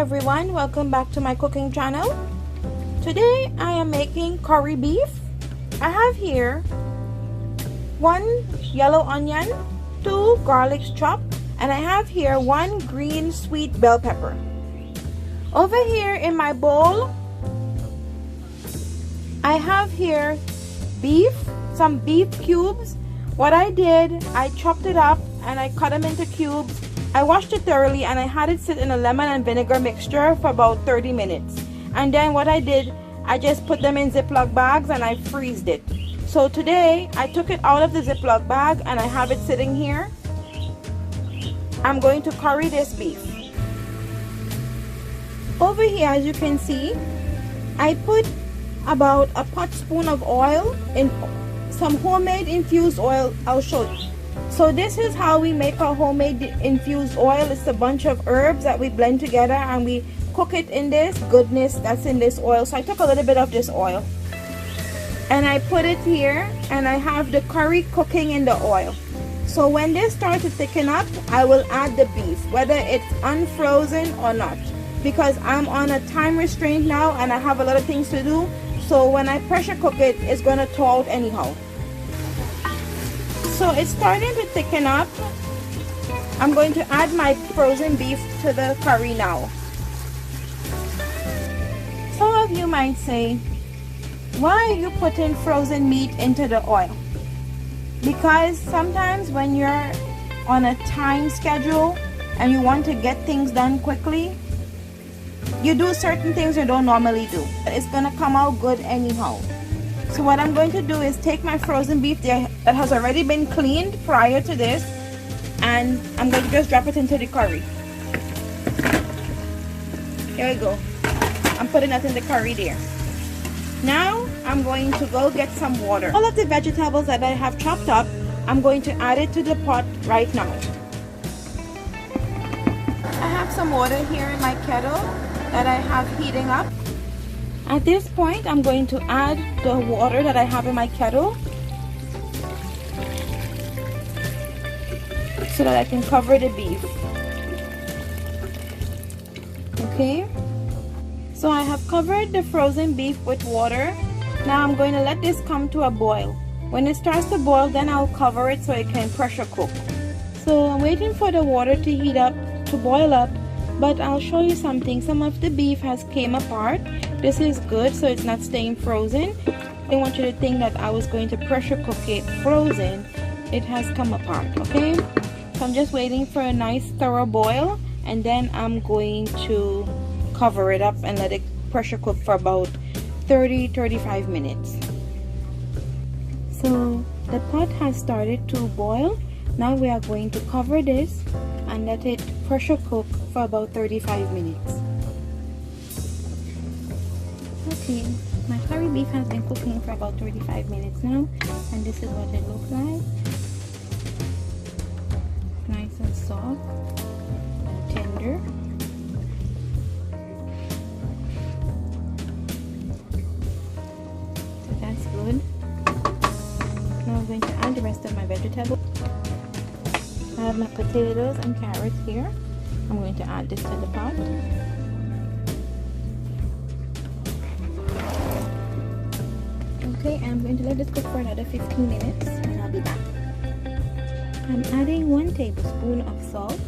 everyone, welcome back to my cooking channel. Today I am making curry beef. I have here 1 yellow onion, 2 garlics chopped, and I have here 1 green sweet bell pepper. Over here in my bowl I have here beef, some beef cubes. What I did, I chopped it up and I cut them into cubes. I washed it thoroughly and I had it sit in a lemon and vinegar mixture for about 30 minutes. And then what I did, I just put them in Ziploc bags and I freezed it. So today, I took it out of the Ziploc bag and I have it sitting here. I'm going to curry this beef. Over here, as you can see, I put about a pot spoon of oil in some homemade infused oil. I'll show you. So this is how we make our homemade infused oil. It's a bunch of herbs that we blend together and we cook it in this goodness that's in this oil. So I took a little bit of this oil and I put it here and I have the curry cooking in the oil. So when this starts to thicken up, I will add the beef, whether it's unfrozen or not, because I'm on a time restraint now and I have a lot of things to do. So when I pressure cook it, it's going to thaw out anyhow. So it's starting to thicken up. I'm going to add my frozen beef to the curry now. Some of you might say, why are you putting frozen meat into the oil? Because sometimes when you're on a time schedule and you want to get things done quickly, you do certain things you don't normally do. It's gonna come out good anyhow. So what I'm going to do is take my frozen beef there that has already been cleaned prior to this, and I'm going to just drop it into the curry. Here we go. I'm putting that in the curry there. Now I'm going to go get some water. All of the vegetables that I have chopped up, I'm going to add it to the pot right now. I have some water here in my kettle that I have heating up. At this point, I'm going to add the water that I have in my kettle so that I can cover the beef. Okay, so I have covered the frozen beef with water. Now I'm going to let this come to a boil. When it starts to boil, then I'll cover it so it can pressure cook. So I'm waiting for the water to heat up, to boil up, but I'll show you something. Some of the beef has came apart. This is good, so it's not staying frozen. I didn't want you to think that I was going to pressure cook it frozen. It has come apart, okay? So I'm just waiting for a nice thorough boil, and then I'm going to cover it up and let it pressure cook for about 30-35 minutes. So the pot has started to boil. Now we are going to cover this and let it pressure cook for about 35 minutes. Okay, my curry beef has been cooking for about 35 minutes now, and this is what it looks like. Nice and soft, tender. So that's good. Now I'm going to add the rest of my vegetables. I have my potatoes and carrots here. I'm going to add this to the pot. Okay, I'm going to let this cook for another 15 minutes and I'll be back. I'm adding 1 tablespoon of salt.